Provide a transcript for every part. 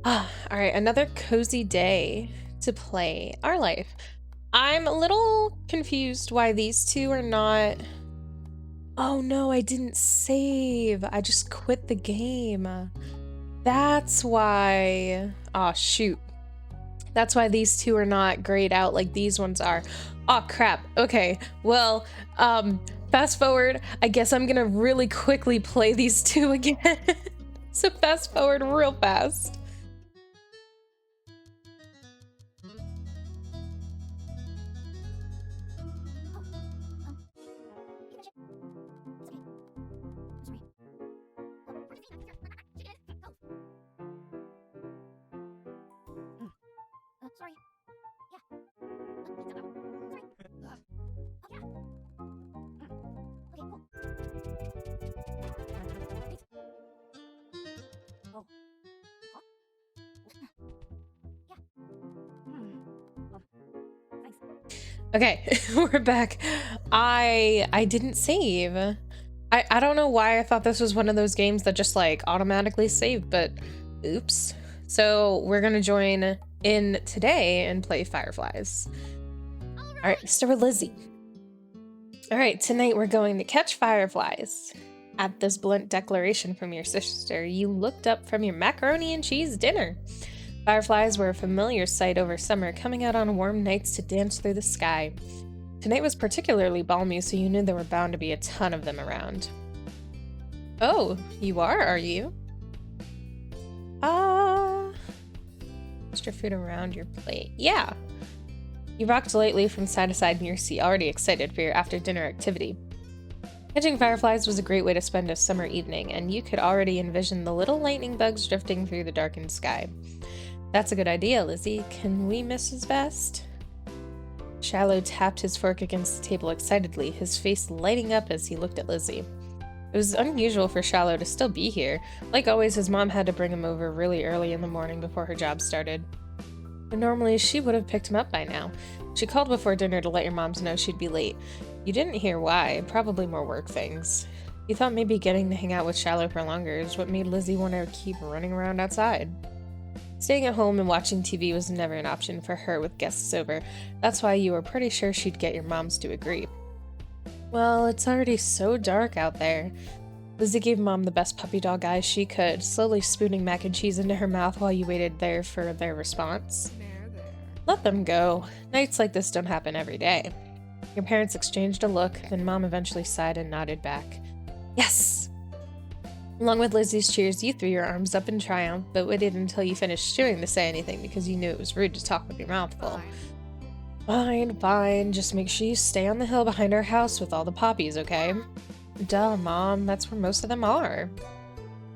All right, another cozy day to play our life. I'm a little confused why these two are not. Oh no, I didn't save. I just quit the game. That's why. Oh shoot. That's why these two are not grayed out like these ones are. Oh crap. Okay. Well, fast forward. I guess I'm gonna really quickly play these two again. So fast forward real fast. Okay, we're back. I didn't save. I don't know why I thought this was one of those games that just like automatically saved, but oops. So we're gonna join in today and play Fireflies. All right, start with Lizzie. All right, tonight we're going to catch fireflies. At this blunt declaration from your sister, you looked up from your macaroni and cheese dinner. Fireflies were a familiar sight over summer, coming out on warm nights to dance through the sky. Tonight was particularly balmy, so you knew there were bound to be a ton of them around. Oh, you are you? Extra food around your plate. Yeah. You rocked lightly from side to side in your seat, already excited for your after-dinner activity. Catching fireflies was a great way to spend a summer evening, and you could already envision the little lightning bugs drifting through the darkened sky. That's a good idea, Lizzie. Can we miss his best? Shiloh tapped his fork against the table excitedly, his face lighting up as he looked at Lizzie. It was unusual for Shiloh to still be here. Like always, his mom had to bring him over really early in the morning before her job started. But normally, she would have picked him up by now. She called before dinner to let your moms know she'd be late. You didn't hear why, probably more work things. You thought maybe getting to hang out with Shiloh for longer is what made Lizzie want to keep running around outside. Staying at home and watching TV was never an option for her with guests over. That's why you were pretty sure she'd get your moms to agree. Well, it's already so dark out there. Lizzie gave Mom the best puppy dog eyes she could, slowly spooning mac and cheese into her mouth while you waited there for their response. Let them go. Nights like this don't happen every day. Your parents exchanged a look, then Mom eventually sighed and nodded back. Yes! Along with Lizzie's cheers, you threw your arms up in triumph, but waited until you finished chewing to say anything because you knew it was rude to talk with your mouth full. Fine, fine. Just make sure you stay on the hill behind our house with all the poppies, okay? Duh, Mom. That's where most of them are.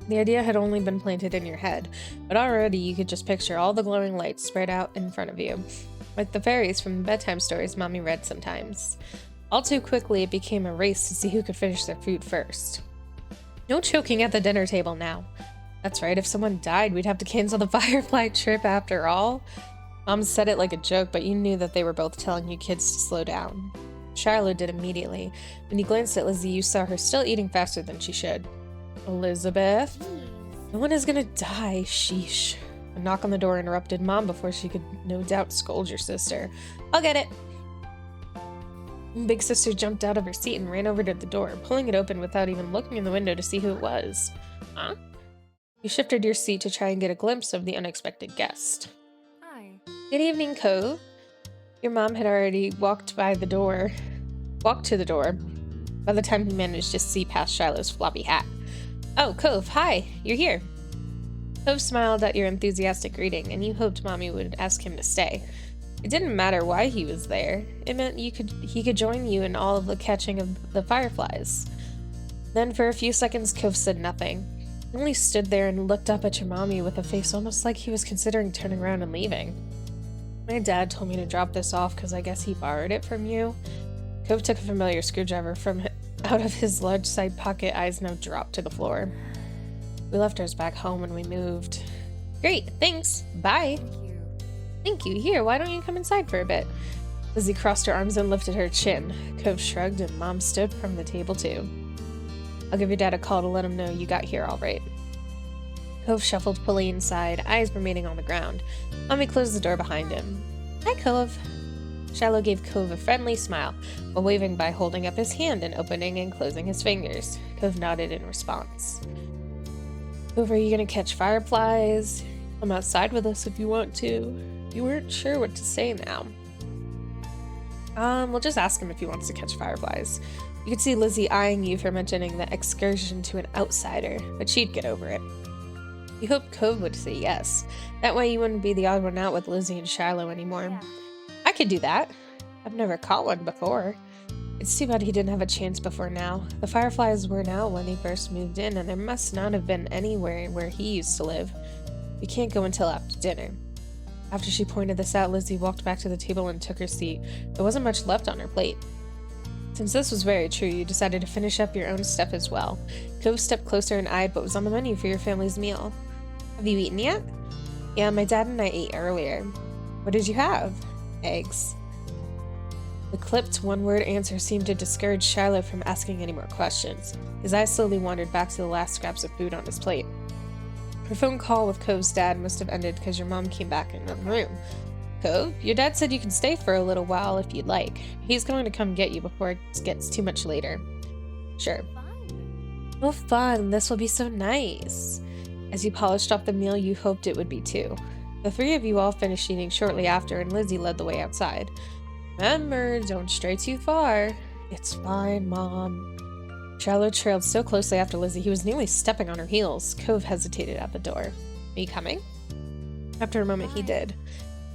The idea had only been planted in your head, but already you could just picture all the glowing lights spread out in front of you, like the fairies from the bedtime stories Mommy read sometimes. All too quickly, it became a race to see who could finish their food first. No choking at the dinner table now. That's right, if someone died, we'd have to cancel the Firefly trip after all. Mom said it like a joke, but you knew that they were both telling you kids to slow down. Shiloh did immediately. When you glanced at Lizzie, you saw her still eating faster than she should. Elizabeth? No one is gonna die, sheesh. A knock on the door interrupted Mom before she could no doubt scold your sister. I'll get it. Big sister jumped out of her seat and ran over to the door, pulling it open without even looking in the window to see who it was. Huh? You shifted your seat to try and get a glimpse of the unexpected guest. Hi. Good evening, Cove. Your mom had already walked to the door by the time he managed to see past Shiloh's floppy hat. Oh, Cove, hi, you're here. Cove smiled at your enthusiastic greeting, and you hoped Mommy would ask him to stay. It didn't matter why he was there. It meant he could join you in all of the catching of the fireflies. Then for a few seconds, Cove said nothing. He only stood there and looked up at your mommy with a face almost like he was considering turning around and leaving. My dad told me to drop this off because I guess he borrowed it from you. Cove took a familiar screwdriver from out of his large side pocket, eyes now dropped to the floor. We left ours back home when we moved. Great, thanks. Bye. Thank you. Thank you. Here, why don't you come inside for a bit? Lizzie crossed her arms and lifted her chin. Cove shrugged and Mom stood from the table too. I'll give your dad a call to let him know you got here all right. Cove shuffled fully inside, eyes remaining on the ground. Mommy closed the door behind him. Hi, Cove. Shiloh gave Cove a friendly smile, while waving by holding up his hand and opening and closing his fingers. Cove nodded in response. Cove, are you gonna catch fireflies? Come outside with us if you want to. You weren't sure what to say now. We'll just ask him if he wants to catch fireflies. You could see Lizzie eyeing you for mentioning the excursion to an outsider, but she'd get over it. You hoped Cove would say yes. That way you wouldn't be the odd one out with Lizzie and Shiloh anymore. I could do that. I've never caught one before. It's too bad he didn't have a chance before now. The fireflies weren't out when he first moved in, and there must not have been anywhere where he used to live. We can't go until after dinner. After she pointed this out, Lizzie walked back to the table and took her seat. There wasn't much left on her plate. Since this was very true, you decided to finish up your own stuff as well. Cove stepped closer and eyed what was on the menu for your family's meal. Have you eaten yet? Yeah, my dad and I ate earlier. What did you have? Eggs. The clipped one-word answer seemed to discourage Shiloh from asking any more questions. His eyes slowly wandered back to the last scraps of food on his plate. Her phone call with Cove's dad must have ended because your mom came back in the room. Cove, your dad said you can stay for a little while if you'd like. He's going to come get you before it gets too much later. Sure. Oh, fun. This will be so nice. As you polished off the meal, you hoped it would be too. The three of you all finished eating shortly after, and Lizzie led the way outside. Remember, don't stray too far. It's fine, Mom. Shiloh trailed so closely after Lizzie he was nearly stepping on her heels. Cove hesitated at the door. Are you coming? After a moment, he did.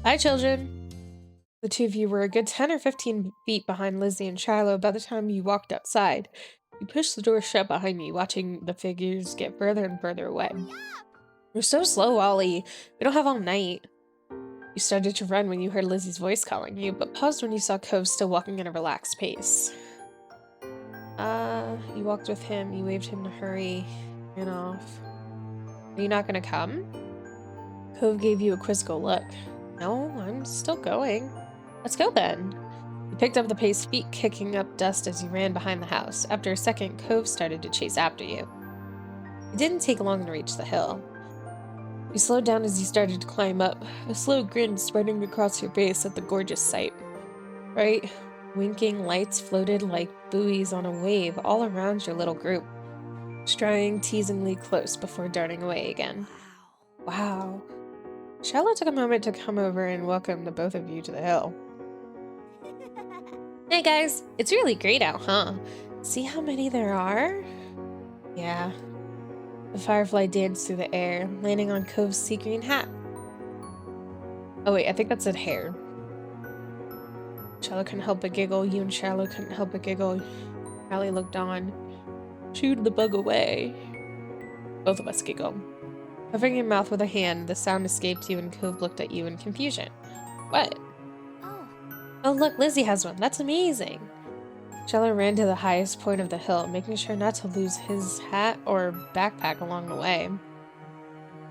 Bye, children. The two of you were a good 10 or 15 feet behind Lizzie and Shiloh by the time you walked outside. You pushed the door shut behind you, watching the figures get further and further away. You're so slow, Ollie. We don't have all night. You started to run when you heard Lizzie's voice calling you, but paused when you saw Cove still walking at a relaxed pace. You walked with him, you waved him to hurry, ran off. Are you not gonna come? Cove gave you a quizzical look. No, I'm still going. Let's go then. You picked up the pace, feet kicking up dust as you ran behind the house. After a second, Cove started to chase after you. It didn't take long to reach the hill. You slowed down as you started to climb up, a slow grin spreading across your face at the gorgeous sight. Bright, winking lights floated like buoys on a wave all around your little group, straying teasingly close before darting away again. Wow. Shiloh took a moment to come over and welcome the both of you to the hill. Hey guys, it's really great out, huh? See how many there are? Yeah. The firefly danced through the air, landing on Cove's sea green hat. Oh wait, I think that said hair. Shiloh couldn't help but giggle. You and Shiloh couldn't help but giggle. Allie looked on. Shooed the bug away. Both of us giggled. Covering your mouth with a hand, the sound escaped you and Cove looked at you in confusion. What? Oh look, Lizzie has one. That's amazing. Shiloh ran to the highest point of the hill, making sure not to lose his hat or backpack along the way.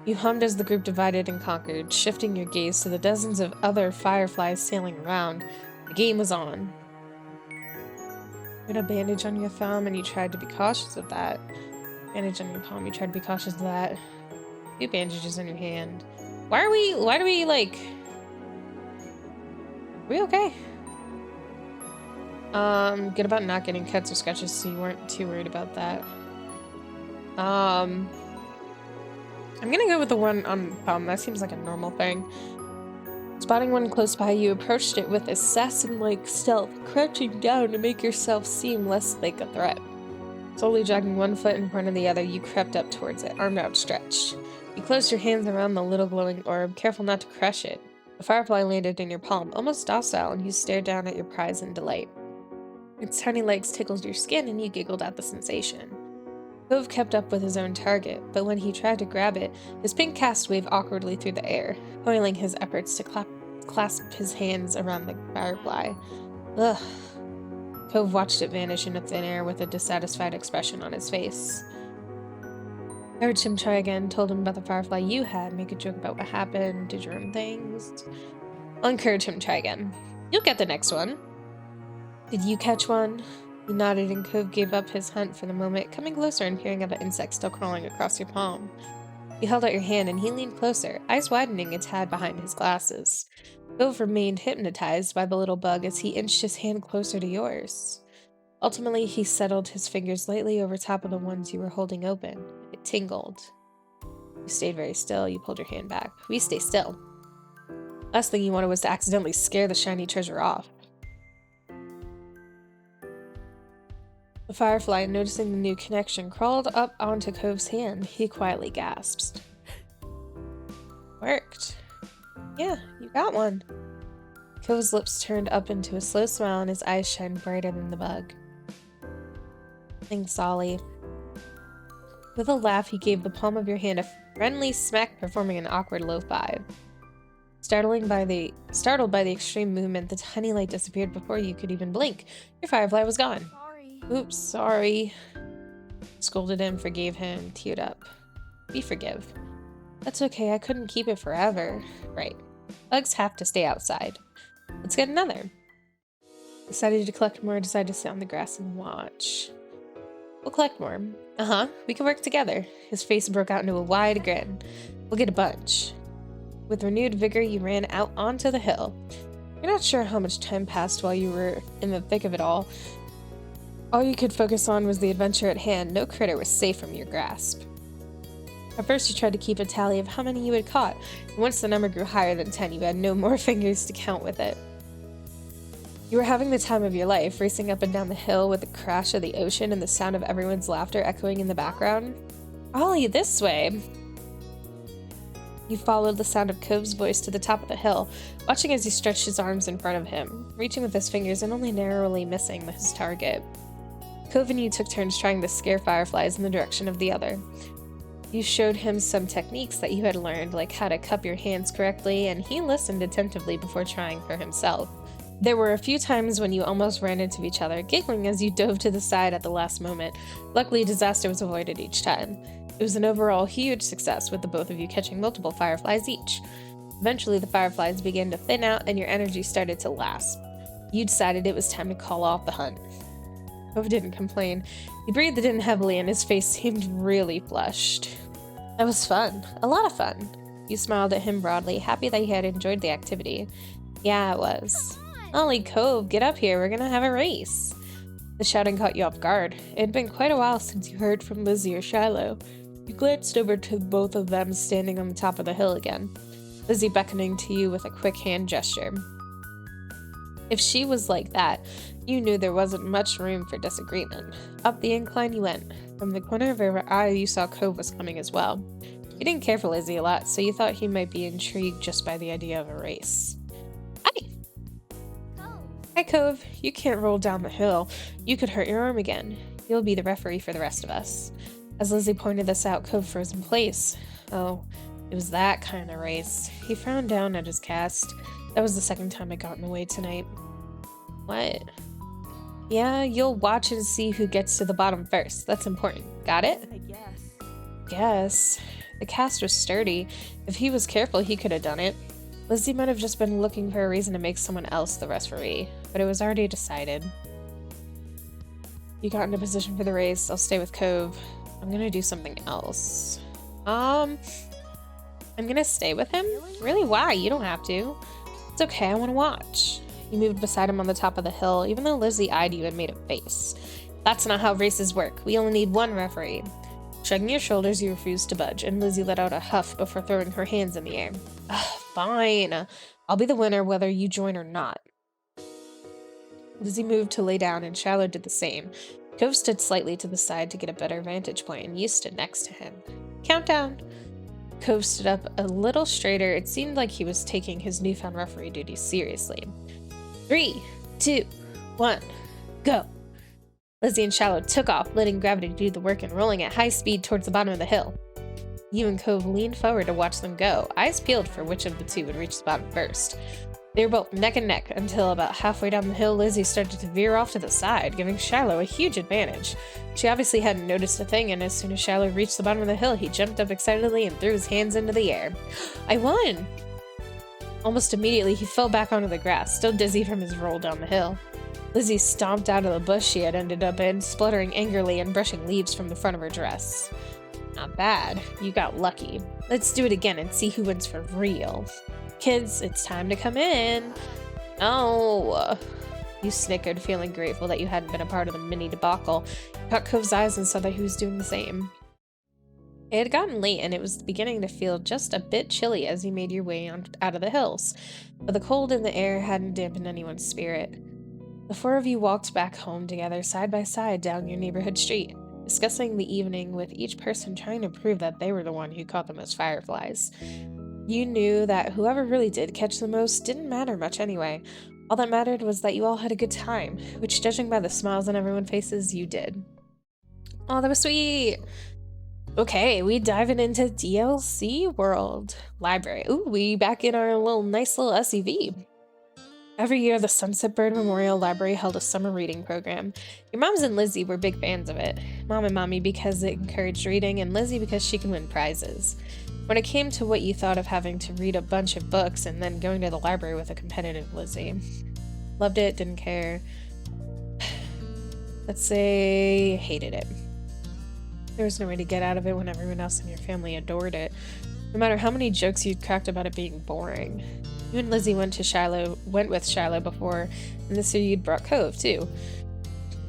You hummed as the group divided and conquered, shifting your gaze to the dozens of other fireflies sailing around. The game was on. You had a bandage on your thumb and you tried to be cautious of that. Bandage on your palm, you tried to be cautious of that. 2 bandages in your hand. Why do we like... Are we okay? Good about not getting cuts or scratches, so you weren't too worried about that. I'm gonna go with the one on the thumb. That seems like a normal thing. Spotting one close by, you approached it with assassin-like stealth, crouching down to make yourself seem less like a threat. Slowly dragging one foot in front of the other, you crept up towards it, arm outstretched. You closed your hands around the little glowing orb, careful not to crush it. The firefly landed in your palm, almost docile, and you stared down at your prize in delight. Its tiny legs tickled your skin, and you giggled at the sensation. Cove kept up with his own target, but when he tried to grab it, his pink cast waved awkwardly through the air, foiling his efforts to clasp his hands around the firefly. Ugh. Cove watched it vanish into thin air with a dissatisfied expression on his face. I urged him to try again, told him about the firefly you had, make a joke about what happened, did your own things. I'll encourage him to try again. You'll get the next one. Did you catch one? He nodded and Cove gave up his hunt for the moment, coming closer and peering at the insect still crawling across your palm. You held out your hand and he leaned closer, eyes widening a tad behind his glasses. Cove remained hypnotized by the little bug as he inched his hand closer to yours. Ultimately, he settled his fingers lightly over top of the ones you were holding open. It tingled. You stayed very still. You pulled your hand back. We stay still. Last thing you wanted was to accidentally scare the shiny treasure off. The firefly, noticing the new connection, crawled up onto Cove's hand. He quietly gasped. Worked. Yeah, you got one. Cove's lips turned up into a slow smile and his eyes shined brighter than the bug. Thanks, Ollie. With a laugh, he gave the palm of your hand a friendly smack, performing an awkward low five. Startled by the extreme movement, the tiny light disappeared before you could even blink. Your firefly was gone. Sorry. Oops, sorry. Scolded him, forgave him, teared up. We forgive. That's okay, I couldn't keep it forever. Right. Bugs have to stay outside. Let's get another. Decided to collect more, decided to sit on the grass and watch. We'll collect more. We can work together. His face broke out into a wide grin. We'll get a bunch. With renewed vigor, you ran out onto the hill. You're not sure how much time passed while you were in the thick of it all. All you could focus on was the adventure at hand. No critter was safe from your grasp. At first, you tried to keep a tally of how many you had caught, and once the number grew higher than 10, you had no more fingers to count with it. You were having the time of your life, racing up and down the hill with the crash of the ocean and the sound of everyone's laughter echoing in the background. Ollie, this way! You followed the sound of Cove's voice to the top of the hill, watching as he stretched his arms in front of him, reaching with his fingers and only narrowly missing his target. Cove and you took turns trying to scare fireflies in the direction of the other. You showed him some techniques that you had learned, like how to cup your hands correctly, and he listened attentively before trying for himself. There were a few times when you almost ran into each other, giggling as you dove to the side at the last moment. Luckily, disaster was avoided each time. It was an overall huge success, with the both of you catching multiple fireflies each. Eventually, the fireflies began to thin out and your energy started to lapse. You decided it was time to call off the hunt. Cove didn't complain. He breathed in heavily and his face seemed really flushed. That was fun. A lot of fun. You smiled at him broadly, happy that he had enjoyed the activity. Yeah, it was. Ollie, Cove, get up here. We're gonna have a race. The shouting caught you off guard. It had been quite a while since you heard from Lizzie or Shiloh. You glanced over to both of them standing on the top of the hill again, Lizzie beckoning to you with a quick hand gesture. If she was like that, you knew there wasn't much room for disagreement. Up the incline you went. From the corner of your eye, you saw Cove was coming as well. You didn't care for Lizzie a lot, so you thought he might be intrigued just by the idea of a race. Hi, Cove. You can't roll down the hill. You could hurt your arm again. You'll be the referee for the rest of us. As Lizzie pointed this out, Cove froze in place. Oh, it was that kind of race. He frowned down at his cast. That was the second time I got in the way tonight. What? Yeah, you'll watch and see who gets to the bottom first. That's important. Got it? I guess. Guess. The cast was sturdy. If he was careful, he could have done it. Lizzie might have just been looking for a reason to make someone else the referee, but it was already decided. You got into position for the race. I'll stay with Cove. I'm gonna do something else. I'm gonna stay with him? Really? Why? You don't have to. It's okay, I want to watch. You moved beside him on the top of the hill, even though Lizzie eyed you and made a face. That's not how races work. We only need one referee. Shrugging your shoulders, you refused to budge, and Lizzie let out a huff before throwing her hands in the air. Fine. I'll be the winner whether you join or not. Lizzie moved to lay down, and Shiloh did the same. Cove stood slightly to the side to get a better vantage point, and you stood next to him. Countdown. Cove stood up a little straighter. It seemed like he was taking his newfound referee duties seriously. 3, 2, 1, go. Lizzie and Shiloh took off, letting gravity do the work and rolling at high speed towards the bottom of the hill. You and Cove leaned forward to watch them go, eyes peeled for which of the two would reach the bottom first. They were both neck and neck until about halfway down the hill, Lizzie started to veer off to the side, giving Shiloh a huge advantage. She obviously hadn't noticed a thing, and as soon as Shiloh reached the bottom of the hill, he jumped up excitedly and threw his hands into the air. I won! Almost immediately, he fell back onto the grass, still dizzy from his roll down the hill. Lizzie stomped out of the bush she had ended up in, spluttering angrily and brushing leaves from the front of her dress. Not bad. You got lucky. Let's do it again and see who wins for real. Kids, it's time to come in. Oh. You snickered, feeling grateful that you hadn't been a part of the mini debacle. You caught Cove's eyes and saw that he was doing the same. It had gotten late, and it was beginning to feel just a bit chilly as you made your way out of the hills, but the cold in the air hadn't dampened anyone's spirit. The four of you walked back home together, side by side, down your neighborhood street, discussing the evening with each person trying to prove that they were the one who caught the most fireflies. You knew that whoever really did catch the most didn't matter much anyway. All that mattered was that you all had a good time, which, judging by the smiles on everyone's faces, you did. Oh, that was sweet! Okay, we diving into DLC World Library. Ooh, we back in our nice little SUV. Every year, the Sunset Bird Memorial Library held a summer reading program. Your moms and Lizzie were big fans of it. Mom and Mommy because it encouraged reading, and Lizzie because she can win prizes. When it came to what you thought of having to read a bunch of books and then going to the library with a competitive Lizzie. Loved it, didn't care. Let's say hated it. There was no way to get out of it when everyone else in your family adored it, no matter how many jokes you'd cracked about it being boring. You and Lizzie went with Shiloh before, and this year you'd brought Cove, too.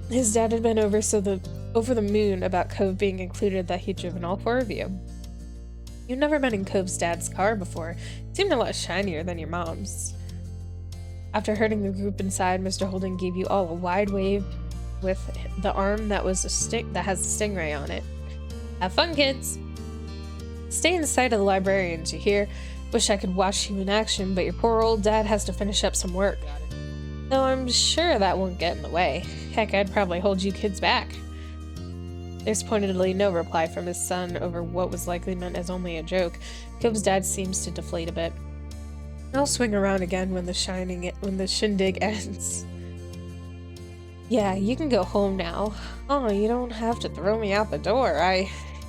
His dad had been over the moon about Cove being included that he'd driven all four of you. You'd never been in Cove's dad's car before. It seemed a lot shinier than your mom's. After herding the group inside, Mr. Holden gave you all a wide wave with the arm that has a stingray on it. Have fun, kids! Stay in the sight of the librarians, you hear? Wish I could watch you in action, but your poor old dad has to finish up some work. Though I'm sure that won't get in the way. Heck, I'd probably hold you kids back. There's pointedly no reply from his son over what was likely meant as only a joke. Cove's dad seems to deflate a bit. I'll swing around again when the shindig ends. Yeah, you can go home now. Oh, you don't have to throw me out the door.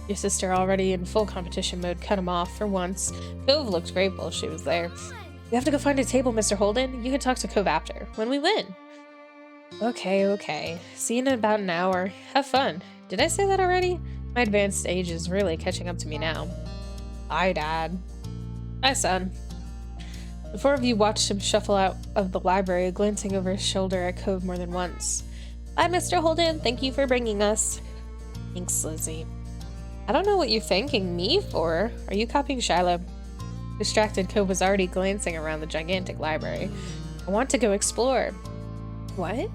Your sister, already in full competition mode, cut him off for once. Cove looked grateful she was there. We have to go find a table, Mr. Holden. You can talk to Cove after, when we win. Okay. See you in about an hour. Have fun. Did I say that already? My advanced age is really catching up to me now. Bye, Dad. Bye, son. The four of you watched him shuffle out of the library, glancing over his shoulder at Cove more than once. Bye, Mr. Holden. Thank you for bringing us. Thanks, Lizzie. I don't know what you're thanking me for. Are you copying Shiloh? Distracted, Cove was already glancing around the gigantic library. I want to go explore. What? I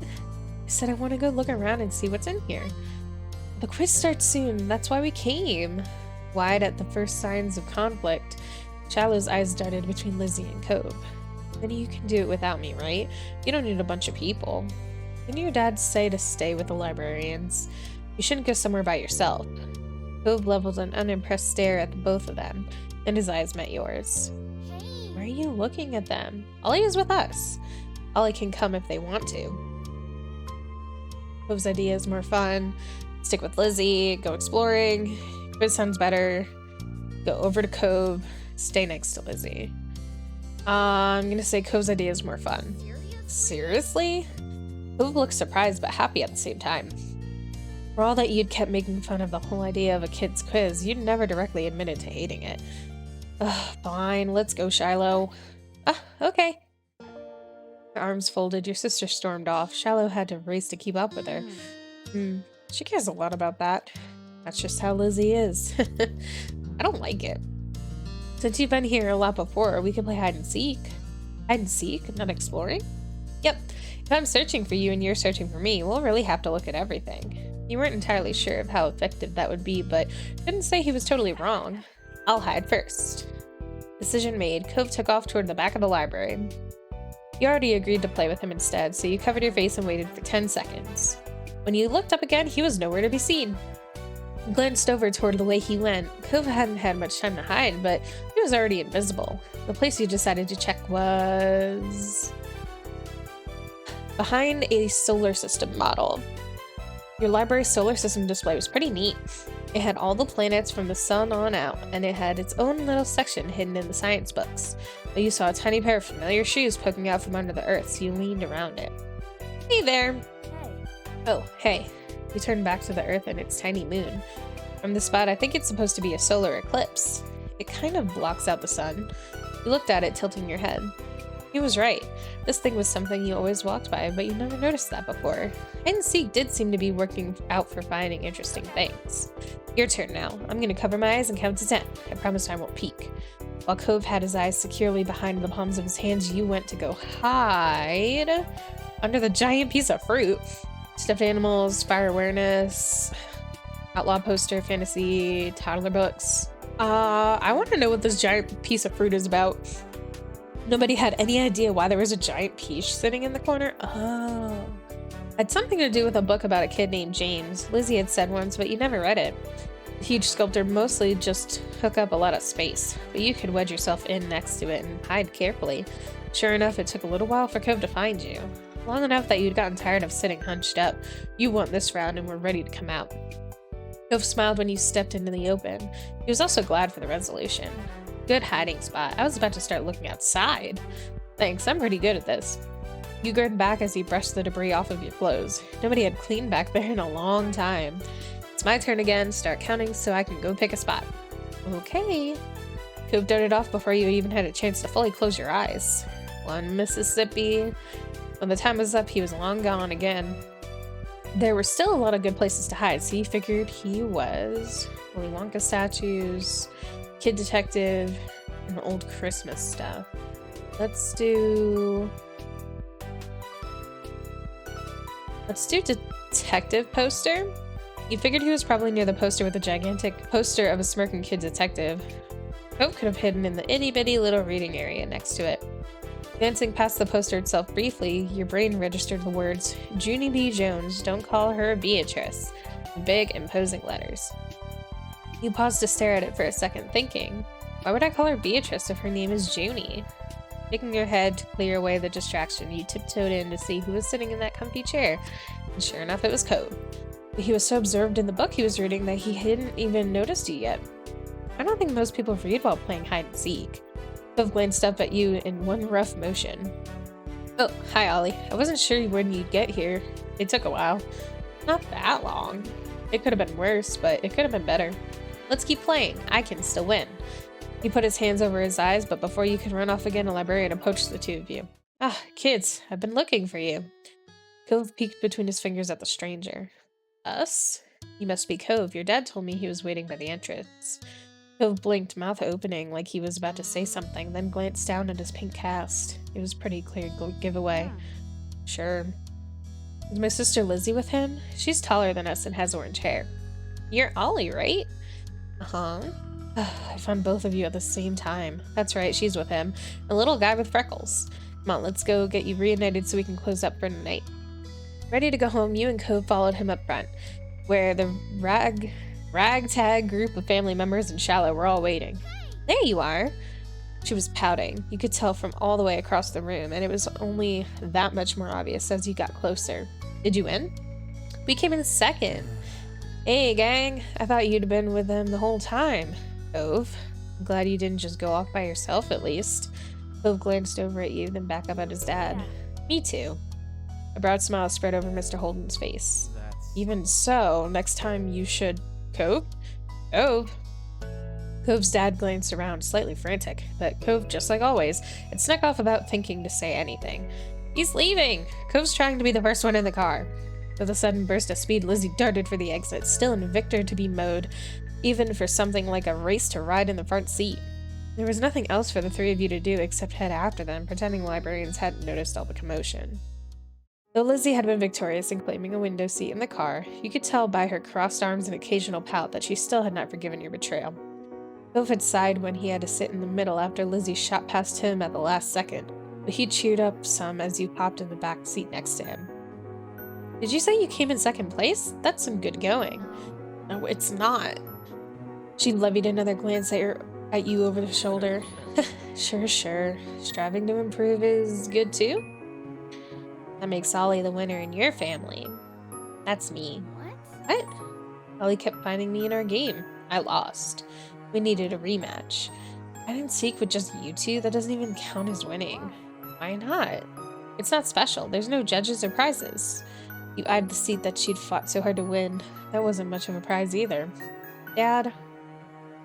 said I want to go look around and see what's in here. The quiz starts soon. That's why we came. Wide at the first signs of conflict, Shiloh's eyes darted between Lizzie and Cove. Then you can do it without me, right? You don't need a bunch of people. Didn't your dad say to stay with the librarians? You shouldn't go somewhere by yourself. Cove leveled an unimpressed stare at the both of them, and his eyes met yours. Why are you looking at them? Ollie is with us. Ollie can come if they want to. Cove's idea is more fun. Stick with Lizzie, go exploring. Quiz sounds better. Go over to Cove, stay next to Lizzie. I'm gonna say Cove's idea is more fun. Seriously? Cove looked surprised but happy at the same time. For all that you'd kept making fun of the whole idea of a kid's quiz, you'd never directly admitted to hating it. Ugh, fine, let's go, Shiloh. Okay. Her arms folded, your sister stormed off. Shiloh had to race to keep up with her. She cares a lot about that. That's just how Lizzie is. I don't like it. Since you've been here a lot before, we can play hide and seek. Hide and seek? Not exploring? Yep. If I'm searching for you and you're searching for me, we'll really have to look at everything. You weren't entirely sure of how effective that would be, but didn't say he was totally wrong. I'll hide first. Decision made. Cove took off toward the back of the library. You already agreed to play with him instead, so you covered your face and waited for 10 seconds. When you looked up again, he was nowhere to be seen. You glanced over toward the way he went. Cove hadn't had much time to hide, but he was already invisible. The place you decided to check was behind a solar system model. Your library's solar system display was pretty neat. It had all the planets from the sun on out, and it had its own little section hidden in the science books. But you saw a tiny pair of familiar shoes poking out from under the earth, so you leaned around it. Hey there! Hey. Oh, hey. You turned back to the earth and its tiny moon. From the spot, I think it's supposed to be a solar eclipse. It kind of blocks out the sun. You looked at it, tilting your head. He was right. This thing was something you always walked by, but you never noticed that before. Hide and seek did seem to be working out for finding interesting things. Your turn now. I'm gonna cover my eyes and count to 10. I promise I won't peek. While Cove had his eyes securely behind the palms of his hands, you went to go hide under the giant piece of fruit. Stuffed animals, fire awareness, outlaw poster, fantasy, toddler books. I want to know what this giant piece of fruit is about. Nobody had any idea why there was a giant peach sitting in the corner. Oh. Had something to do with a book about a kid named James. Lizzie had said once, but you never read it. The huge sculpture mostly just took up a lot of space, but you could wedge yourself in next to it and hide carefully. Sure enough, it took a little while for Cove to find you. Long enough that you'd gotten tired of sitting hunched up. You won this round and were ready to come out. Cove smiled when you stepped into the open. He was also glad for the resolution. Good hiding spot. I was about to start looking outside. Thanks, I'm pretty good at this. You grinned back as you brushed the debris off of your clothes. Nobody had cleaned back there in a long time. It's my turn again. Start counting so I can go pick a spot. Okay. Cove darted off before you even had a chance to fully close your eyes. 1 Mississippi. When the time was up, he was long gone again. There were still a lot of good places to hide, so you figured he was Willy Wonka statues, Kid Detective, and old Christmas stuff. Let's do detective poster. You figured he was probably near the poster with the gigantic poster of a smirking kid detective. Cove could have hidden in the itty-bitty little reading area next to it. Glancing past the poster itself briefly, your brain registered the words, Junie B. Jones, don't call her Beatrice, in big, imposing letters. You paused to stare at it for a second, thinking, why would I call her Beatrice if her name is Junie? Shaking your head to clear away the distraction, you tiptoed in to see who was sitting in that comfy chair, and sure enough, it was Cove. But he was so absorbed in the book he was reading that he hadn't even noticed you yet. I don't think most people read while playing hide and seek. Cove glanced up at you in one rough motion. Oh, hi Ollie. I wasn't sure when you'd get here. It took a while. Not that long. It could have been worse, but it could have been better. Let's keep playing. I can still win. He put his hands over his eyes, but before you could run off again, a librarian approached the two of you. Ah, kids, I've been looking for you. Cove peeked between his fingers at the stranger. Us? You must be Cove. Your dad told me he was waiting by the entrance. Cove blinked, mouth opening like he was about to say something, then glanced down at his pink cast. It was pretty clear giveaway. Sure. Is my sister Lizzie with him? She's taller than us and has orange hair. You're Ollie, right? Uh-huh. I found both of you at the same time. That's right, she's with him. A little guy with freckles. Come on, let's go get you reunited so we can close up for tonight. Ready to go home, you and Cove followed him up front, where the ragtag group of family members and Shiloh were all waiting. There you are! She was pouting. You could tell from all the way across the room, and it was only that much more obvious as you got closer. Did you win? We came in second. Hey, gang. I thought you'd have been with them the whole time. Cove. I'm glad you didn't just go off by yourself, at least. Cove glanced over at you, then back up at his dad. Yeah. Me too. A broad smile spread over Mr. Holden's face. Even so, next time you should... Cove? Cove? Cove's dad glanced around, slightly frantic, but Cove, just like always, had snuck off without thinking to say anything. He's leaving! Cove's trying to be the first one in the car. With a sudden burst of speed, Lizzie darted for the exit, still in victor-to-be mode, even for something like a race to ride in the front seat. There was nothing else for the three of you to do except head after them, pretending librarians hadn't noticed all the commotion. Though Lizzie had been victorious in claiming a window seat in the car, you could tell by her crossed arms and occasional pout that she still had not forgiven your betrayal. Cove had sighed when he had to sit in the middle after Lizzie shot past him at the last second, but he cheered up some as you popped in the back seat next to him. Did you say you came in second place? That's some good going. No, it's not. She levied another glance at you over the shoulder. Sure. Striving to improve is good too? That makes Ollie the winner in your family. That's me. What? Ollie kept finding me in our game. I lost. We needed a rematch. Hide and seek with just you two? That doesn't even count as winning. Why not? It's not special. There's no judges or prizes. You eyed the seat that she'd fought so hard to win. That wasn't much of a prize either. Dad?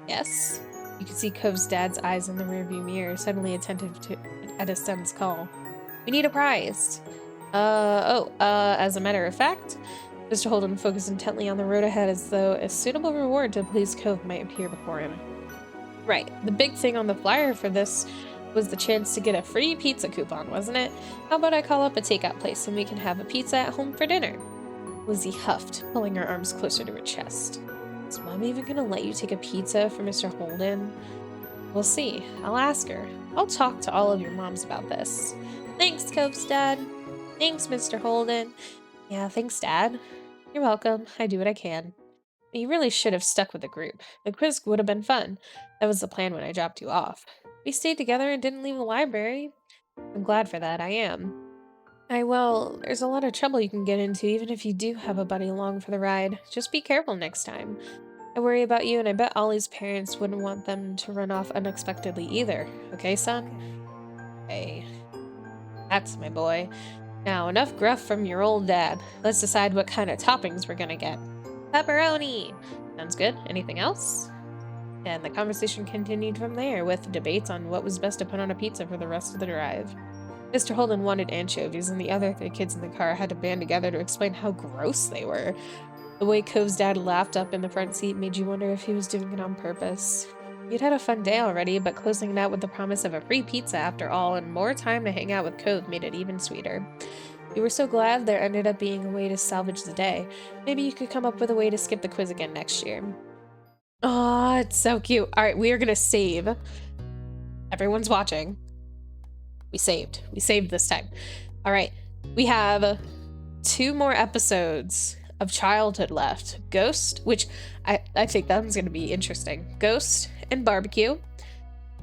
Yes? You can see Cove's dad's eyes in the rearview mirror, suddenly attentive at his son's call. We need a prize. As a matter of fact, Mr. Holden focused intently on the road ahead as though a suitable reward to please Cove might appear before him. Right, the big thing on the flyer for this was the chance to get a free pizza coupon, wasn't it? How about I call up a takeout place and we can have a pizza at home for dinner? Lizzie huffed, pulling her arms closer to her chest. Is Mom even gonna let you take a pizza for Mr. Holden? We'll see. I'll ask her. I'll talk to all of your moms about this. Thanks, Cove's dad. Thanks, Mr. Holden. Yeah, thanks, Dad. You're welcome. I do what I can. You really should have stuck with the group. The quiz would have been fun. That was the plan when I dropped you off. We stayed together and didn't leave the library. I'm glad for that, I am. Well, there's a lot of trouble you can get into even if you do have a buddy along for the ride. Just be careful next time. I worry about you, and I bet Ollie's parents wouldn't want them to run off unexpectedly either. Okay, son? Hey. That's my boy. Now, enough gruff from your old dad. Let's decide what kind of toppings we're gonna get. Pepperoni! Sounds good. Anything else? And the conversation continued from there, with debates on what was best to put on a pizza for the rest of the drive. Mr. Holden wanted anchovies, and the other three kids in the car had to band together to explain how gross they were. The way Cove's dad laughed up in the front seat made you wonder if he was doing it on purpose. You'd had a fun day already, but closing it out with the promise of a free pizza after all and more time to hang out with Cove made it even sweeter. You were so glad there ended up being a way to salvage the day. Maybe you could come up with a way to skip the quiz again next year. Aw, it's so cute. Alright, we are gonna save. Everyone's watching. We saved. We saved this time. Alright, we have 2 more episodes of childhood left. Ghost, which I think that one's gonna be interesting. Ghost and Barbecue.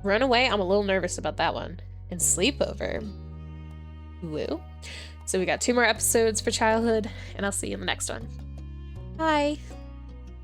Runaway, I'm a little nervous about that one. And Sleepover. Woo. So we got 2 more episodes for childhood, and I'll see you in the next one. Bye.